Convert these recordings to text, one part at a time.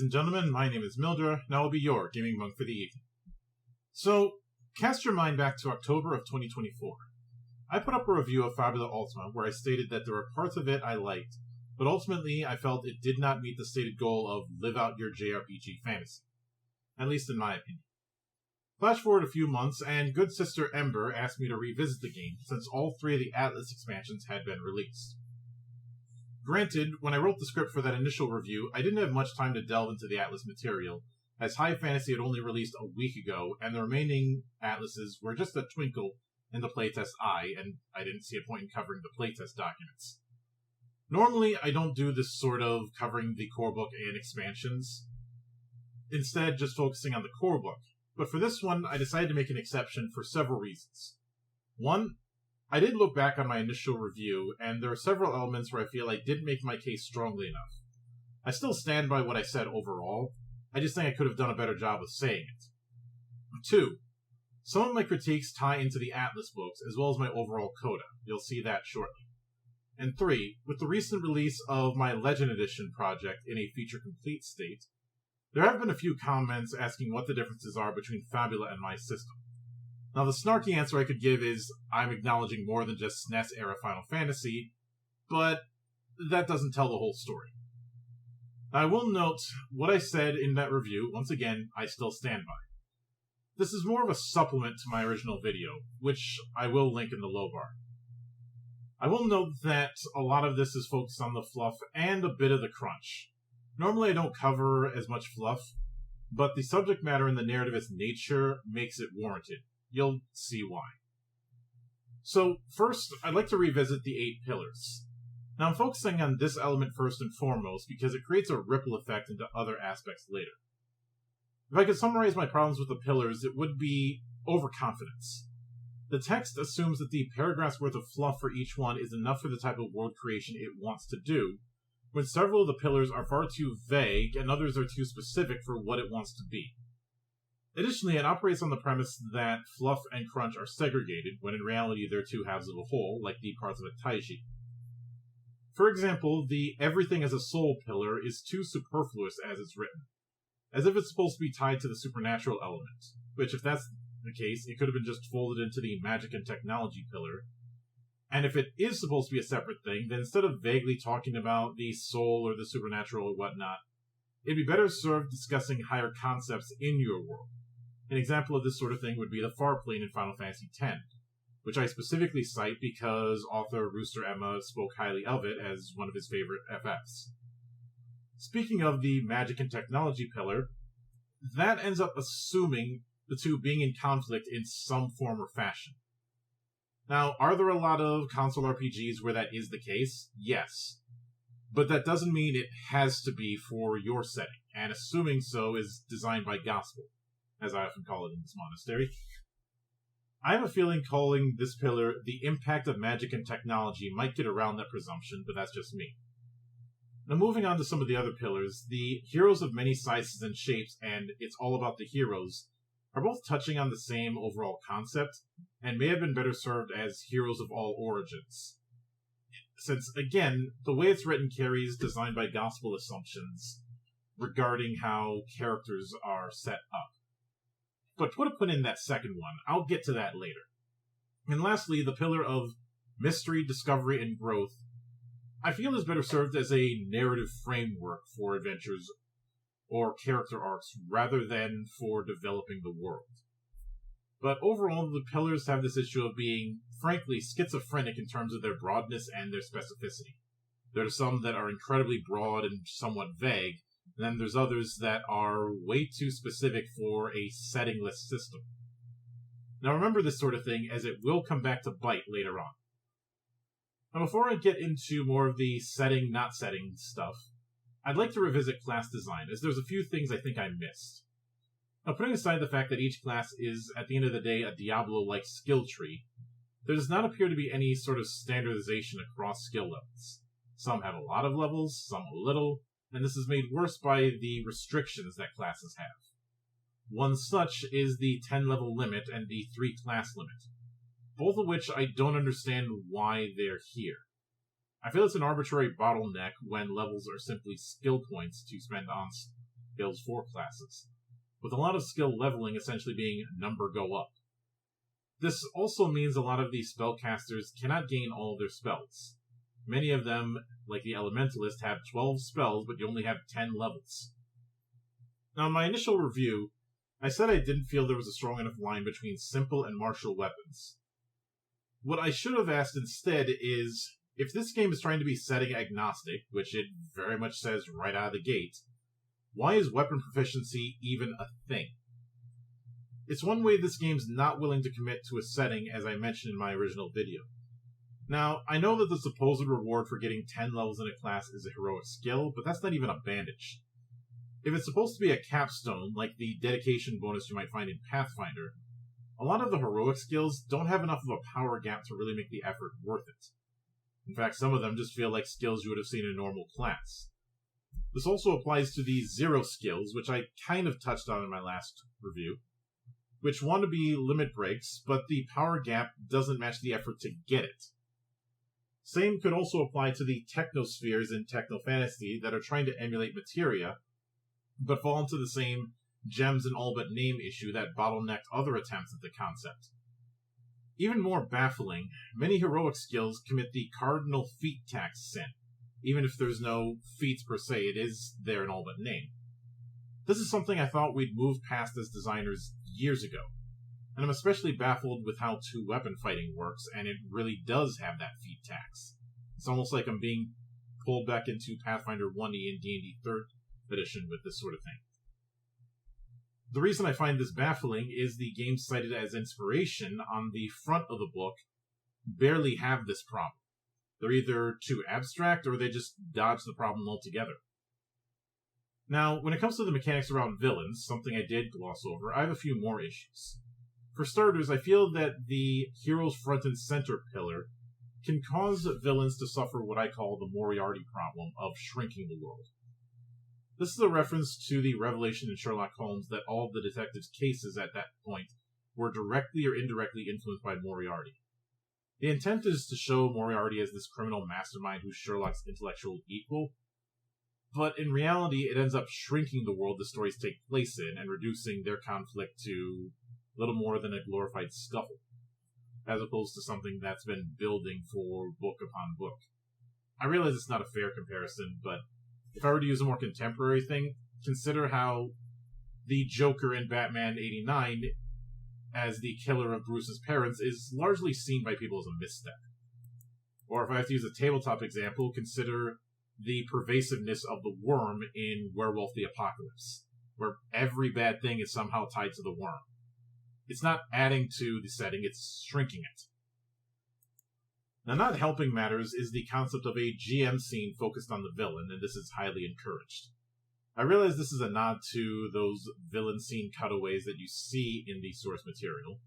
ladies and gentlemen, my name is Mildra, and I will be your gaming monk for the evening. So, cast your mind back to October of 2024. I put up a review of Fabula Ultima where I stated that there were parts of it I liked, but ultimately I felt it did not meet the stated goal of live out your JRPG fantasy. At least in my opinion. Flash forward a few months, and good sister Ember asked me to revisit the game, since all 3 of the Atlas expansions had been released. Granted, when I wrote the script for that initial review, I didn't have much time to delve into the Atlas material, as High Fantasy had only released a week ago, and the remaining Atlases were just a twinkle in the playtest eye, and I didn't see a point in covering the playtest documents. Normally, I don't do this sort of covering the core book and expansions, instead just focusing on the core book. But for this one, I decided to make an exception for several reasons. One, I did look back on my initial review, and there are several elements where I feel I didn't make my case strongly enough. I still stand by what I said overall, I just think I could have done a better job of saying it. 2, some of my critiques tie into the Atlas books, as well as my overall coda. You'll see that shortly. And 3, with the recent release of my Legend Edition project in a feature-complete state, there have been a few comments asking what the differences are between Fabula and my system. Now, the snarky answer I could give is I'm acknowledging more than just SNES-era Final Fantasy, but that doesn't tell the whole story. Now, I will note what I said in that review. Once again, I still stand by. This is more of a supplement to my original video, which I will link in the low bar. I will note that a lot of this is focused on the fluff and a bit of the crunch. Normally I don't cover as much fluff, but the subject matter and the narrative as nature makes it warranted. You'll see why. So, first, I'd like to revisit the 8 pillars. Now, I'm focusing on this element first and foremost because it creates a ripple effect into other aspects later. If I could summarize my problems with the pillars, it would be overconfidence. The text assumes that the paragraph's worth of fluff for each one is enough for the type of world creation it wants to do, when several of the pillars are far too vague and others are too specific for what it wants to be. Additionally, it operates on the premise that fluff and crunch are segregated, when in reality they're 2 halves of a whole, like the parts of a taiji. For example, the everything as a soul pillar is too superfluous as it's written, as if it's supposed to be tied to the supernatural element, which if that's the case, it could have been just folded into the magic and technology pillar. And if it is supposed to be a separate thing, then instead of vaguely talking about the soul or the supernatural or whatnot, it'd be better served discussing higher concepts in your world. An example of this sort of thing would be the Far Plane in Final Fantasy X, which I specifically cite because author Rooster Emma spoke highly of it as one of his favorite FFs. Speaking of the magic and technology pillar, that ends up assuming the 2 being in conflict in some form or fashion. Now, are there a lot of console RPGs where that is the case? Yes. But that doesn't mean it has to be for your setting, and assuming so is designed by gospel, as I often call it in this monastery. I have a feeling calling this pillar the impact of magic and technology might get around that presumption, but that's just me. Now, moving on to some of the other pillars, the heroes of many sizes and shapes and It's All About the Heroes are both touching on the same overall concept, and may have been better served as heroes of all origins. Since, again, the way it's written carries designed by gospel assumptions regarding how characters are set up. But put a pin in that second one, I'll get to that later. And lastly, the pillar of mystery, discovery, and growth, I feel is better served as a narrative framework for adventures or character arcs rather than for developing the world. But overall, the pillars have this issue of being, frankly, schizophrenic in terms of their broadness and their specificity. There are some that are incredibly broad and somewhat vague, and then there's others that are way too specific for a settingless system. Now remember this sort of thing, as it will come back to bite later on. Now before I get into more of the setting, not setting stuff, I'd like to revisit class design, as there's a few things I think I missed. Now, putting aside the fact that each class is, at the end of the day, a Diablo-like skill tree, there does not appear to be any sort of standardization across skill levels. Some have a lot of levels, some a little, and this is made worse by the restrictions that classes have. One such is the 10-level limit and the 3-class limit, both of which I don't understand why they're here. I feel it's an arbitrary bottleneck when levels are simply skill points to spend on skills for classes, with a lot of skill leveling essentially being number go up. This also means a lot of these spellcasters cannot gain all of their spells. Many of them, like the Elementalist, have 12 spells, but you only have 10 levels. Now, in my initial review, I said I didn't feel there was a strong enough line between simple and martial weapons. What I should have asked instead is, if this game is trying to be setting agnostic, which it very much says right out of the gate, why is weapon proficiency even a thing? It's one way this game's not willing to commit to a setting, as I mentioned in my original video. Now, I know that the supposed reward for getting 10 levels in a class is a heroic skill, but that's not even a bandage. If it's supposed to be a capstone, like the dedication bonus you might find in Pathfinder, a lot of the heroic skills don't have enough of a power gap to really make the effort worth it. In fact, some of them just feel like skills you would have seen in a normal class. This also applies to the zero skills, which I kind of touched on in my last review, which want to be limit breaks, but the power gap doesn't match the effort to get it. Same could also apply to the technospheres in techno-fantasy that are trying to emulate materia, but fall into the same gems and all but name issue that bottlenecked other attempts at the concept. Even more baffling, many heroic skills commit the cardinal feat tax sin. Even if there's no feats per se, it is there in all but name. This is something I thought we'd moved past as designers years ago, and I'm especially baffled with how two-weapon fighting works, and it really does have that feat tax. It's almost like I'm being pulled back into Pathfinder 1e and D&D 3rd edition with this sort of thing. The reason I find this baffling is the games cited as inspiration on the front of the book barely have this problem. They're either too abstract or they just dodge the problem altogether. Now, when it comes to the mechanics around villains, something I did gloss over, I have a few more issues. For starters, I feel that the hero's front and center pillar can cause villains to suffer what I call the Moriarty problem of shrinking the world. This is a reference to the revelation in Sherlock Holmes that all of the detectives' cases at that point were directly or indirectly influenced by Moriarty. The intent is to show Moriarty as this criminal mastermind who's Sherlock's intellectual equal, but in reality it ends up shrinking the world the stories take place in and reducing their conflict to little more than a glorified scuffle, as opposed to something that's been building for book upon book. I realize it's not a fair comparison, but if I were to use a more contemporary thing, consider how the Joker in Batman 89 as the killer of Bruce's parents is largely seen by people as a misstep. Or if I have to use a tabletop example, consider the pervasiveness of the worm in Werewolf the Apocalypse, where every bad thing is somehow tied to the worm. It's not adding to the setting, it's shrinking it. Now, not helping matters is the concept of a GM scene focused on the villain, and this is highly encouraged. I realize this is a nod to those villain scene cutaways that you see in the source material,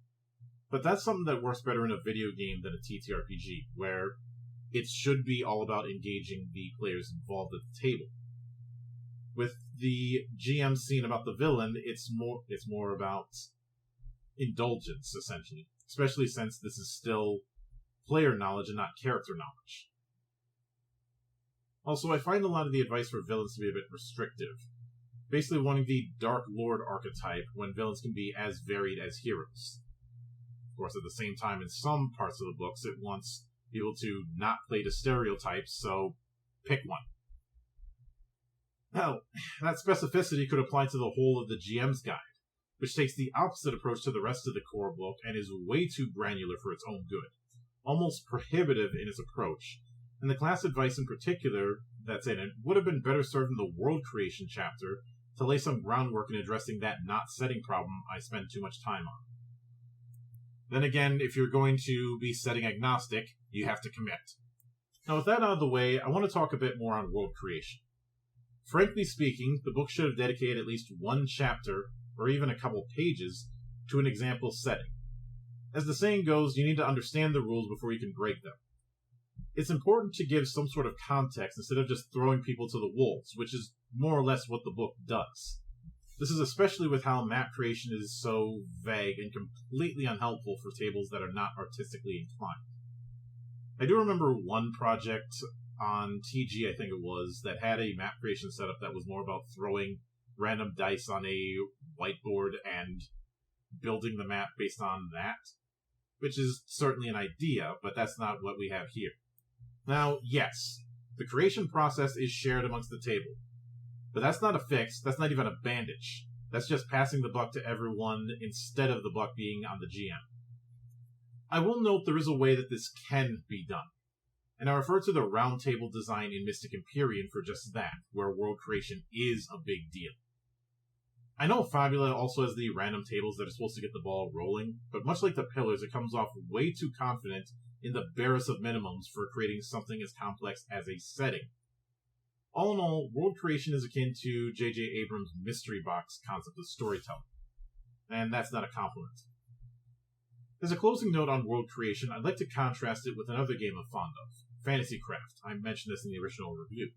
but that's something that works better in a video game than a ttrpg, where it should be all about engaging the players involved at the table. With the GM scene about the villain, it's more about indulgence, essentially, especially since this is still player knowledge and not character knowledge. Also, I find a lot of the advice for villains to be a bit restrictive, basically wanting the Dark Lord archetype when villains can be as varied as heroes. Of course, at the same time, in some parts of the books, it wants people to not play to stereotypes, so pick one. Now, that specificity could apply to the whole of the GM's guide, which takes the opposite approach to the rest of the core book and is way too granular for its own good, almost prohibitive in its approach, and the class advice in particular that's in it would have been better served in the world creation chapter to lay some groundwork in addressing that not setting problem I spend too much time on. Then again, if you're going to be setting agnostic, you have to commit. Now with that out of the way, I want to talk a bit more on world creation. Frankly speaking, the book should have dedicated at least one chapter, or even a couple pages, to an example setting. As the saying goes, you need to understand the rules before you can break them. It's important to give some sort of context instead of just throwing people to the wolves, which is more or less what the book does. This is especially with how map creation is so vague and completely unhelpful for tables that are not artistically inclined. I do remember one project on TG, I think it was, that had a map creation setup that was more about throwing random dice on a whiteboard and building the map based on that, which is certainly an idea, but that's not what we have here. Now, yes, the creation process is shared amongst the table, but that's not a fix, that's not even a bandage. That's just passing the buck to everyone instead of the buck being on the GM. I will note there is a way that this can be done, and I refer to the round table design in Mystic Empyrean for just that, where world creation is a big deal. I know Fabula also has the random tables that are supposed to get the ball rolling, but much like the pillars, it comes off way too confident in the barest of minimums for creating something as complex as a setting. All in all, world creation is akin to J.J. Abrams' mystery box concept of storytelling, and that's not a compliment. As a closing note on world creation, I'd like to contrast it with another game I'm fond of, Fantasy Craft. I mentioned this in the original review.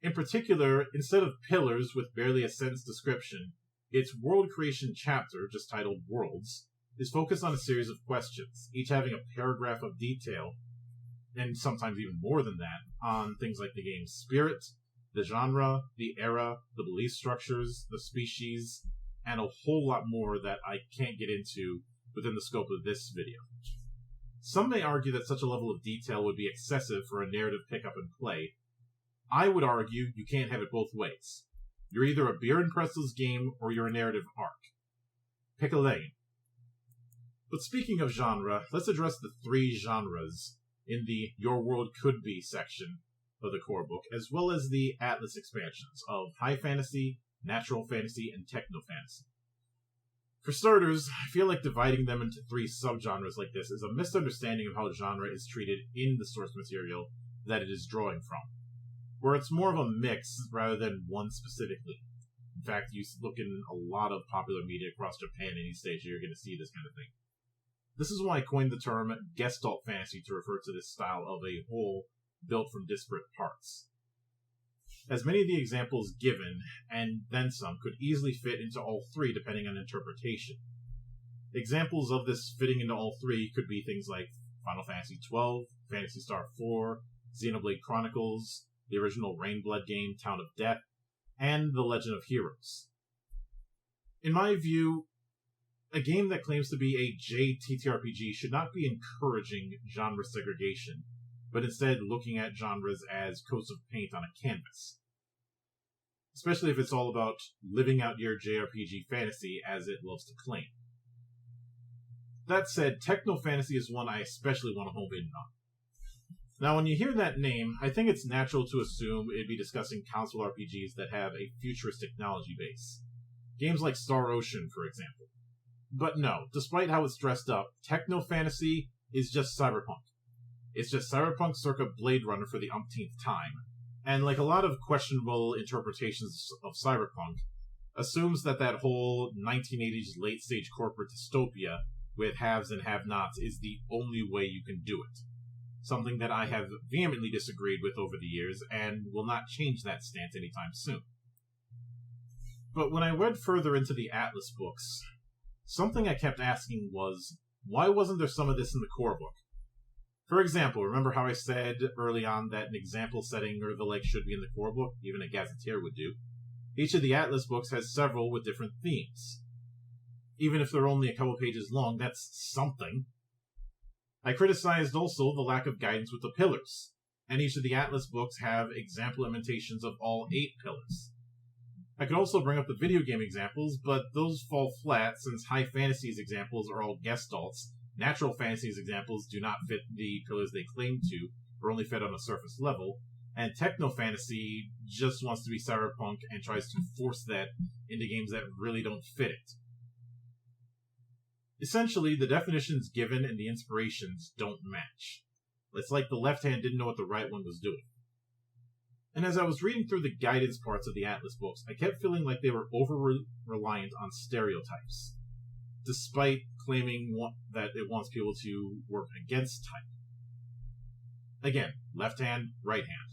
In particular, instead of pillars with barely a sentence description, its world creation chapter, just titled Worlds, is focused on a series of questions, each having a paragraph of detail, and sometimes even more than that, on things like the game's spirit, the genre, the era, the belief structures, the species, and a whole lot more that I can't get into within the scope of this video. Some may argue that such a level of detail would be excessive for a narrative pick-up and play. I would argue you can't have it both ways. You're either a beer and pretzels game or you're a narrative arc. Pick a lane. But speaking of genre, let's address the three genres in the Your World Could Be section of the core book, as well as the Atlas expansions of High Fantasy, Natural Fantasy, and Techno Fantasy. For starters, I feel like dividing them into three subgenres like this is a misunderstanding of how genre is treated in the source material that it is drawing from, where it's more of a mix rather than one specifically. In fact, you look in a lot of popular media across Japan and East Asia, you're going to see this kind of thing. This is why I coined the term Gestalt Fantasy to refer to this style of a whole built from disparate parts. As many of the examples given, and then some, could easily fit into all three depending on interpretation. Examples of this fitting into all three could be things like Final Fantasy XII, Phantasy Star 4, Xenoblade Chronicles, the original Rainblood game, Town of Death, and The Legend of Heroes. In my view, a game that claims to be a JTTRPG should not be encouraging genre segregation, but instead looking at genres as coats of paint on a canvas. Especially if it's all about living out your JRPG fantasy as it loves to claim. That said, Techno Fantasy is one I especially want to home in on. Now, when you hear that name, I think it's natural to assume it'd be discussing console RPGs that have a futurist technology base. Games like Star Ocean, for example. But no, despite how it's dressed up, Techno Fantasy is just cyberpunk. It's just cyberpunk circa Blade Runner for the umpteenth time, and like a lot of questionable interpretations of cyberpunk, assumes that whole 1980s late-stage corporate dystopia with haves and have-nots is the only way you can do it. Something that I have vehemently disagreed with over the years, and will not change that stance anytime soon. But when I read further into the Atlas books, something I kept asking was, why wasn't there some of this in the core book? For example, remember how I said early on that an example setting or the like should be in the core book, even a gazetteer would do? Each of the Atlas books has several with different themes. Even if they're only a couple pages long, that's something. I criticized also the lack of guidance with the pillars, and each of the Atlas books have example implementations of all 8 pillars. I could also bring up the video game examples, but those fall flat since High Fantasy's examples are all gestalts. Natural Fantasy's examples do not fit the pillars they claim to, or only fit on a surface level, and Techno Fantasy just wants to be cyberpunk and tries to force that into games that really don't fit it. Essentially, the definitions given and the inspirations don't match. It's like the left hand didn't know what the right one was doing. And as I was reading through the guidance parts of the Atlas books, I kept feeling like they were over-reliant on stereotypes, despite claiming that it wants people to work against type. Again, left hand, right hand.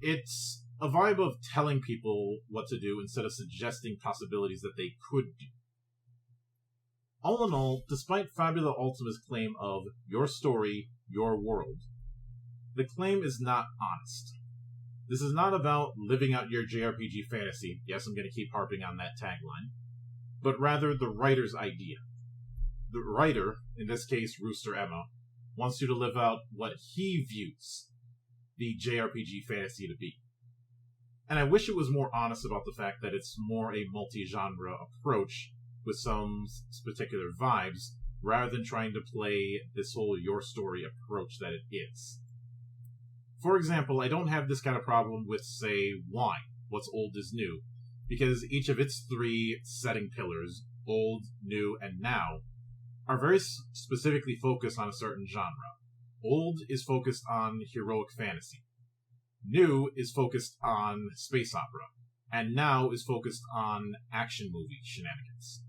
It's a vibe of telling people what to do instead of suggesting possibilities that they could do. All in all, despite Fabula Ultima's claim of your story, your world, the claim is not honest. This is not about living out your JRPG fantasy, yes, I'm going to keep harping on that tagline, but rather the writer's idea. The writer, in this case Rooster Emma, wants you to live out what he views the JRPG fantasy to be. And I wish it was more honest about the fact that it's more a multi-genre approach with some particular vibes, rather than trying to play this whole your story approach that it is. For example, I don't have this kind of problem with, say, wine, what's old is new, because each of its three setting pillars, old, new, and now, are very specifically focused on a certain genre. Old is focused on heroic fantasy. New is focused on space opera. And now is focused on action movie shenanigans.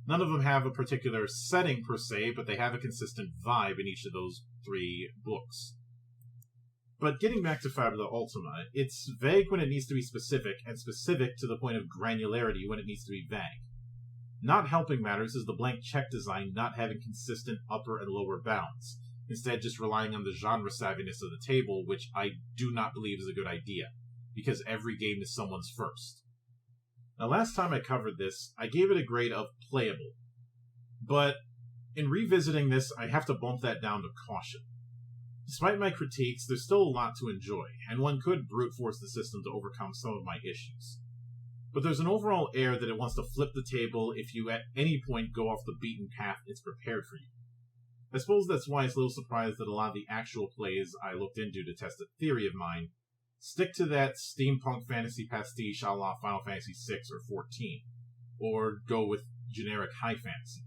None of them have a particular setting per se, but they have a consistent vibe in each of those three books. But getting back to Fabula Ultima, it's vague when it needs to be specific, and specific to the point of granularity when it needs to be vague. Not helping matters is the blank check design not having consistent upper and lower bounds, instead just relying on the genre savviness of the table, which I do not believe is a good idea, because every game is someone's first. Now, last time I covered this, I gave it a grade of playable, but in revisiting this, I have to bump that down to caution. Despite my critiques, there's still a lot to enjoy, and one could brute force the system to overcome some of my issues. But there's an overall air that it wants to flip the table if you at any point go off the beaten path it's prepared for you. I suppose that's why it's a little surprised that a lot of the actual plays I looked into to test a theory of mine stick to that steampunk fantasy pastiche a la Final Fantasy VI or 14, or go with generic high fantasy.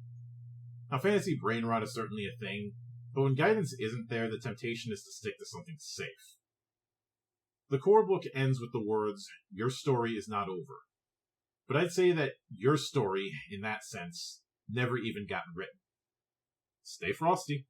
Now, fantasy brain rot is certainly a thing, but when guidance isn't there, the temptation is to stick to something safe. The core book ends with the words, "Your story is not over." But I'd say that your story, in that sense, never even got written. Stay frosty.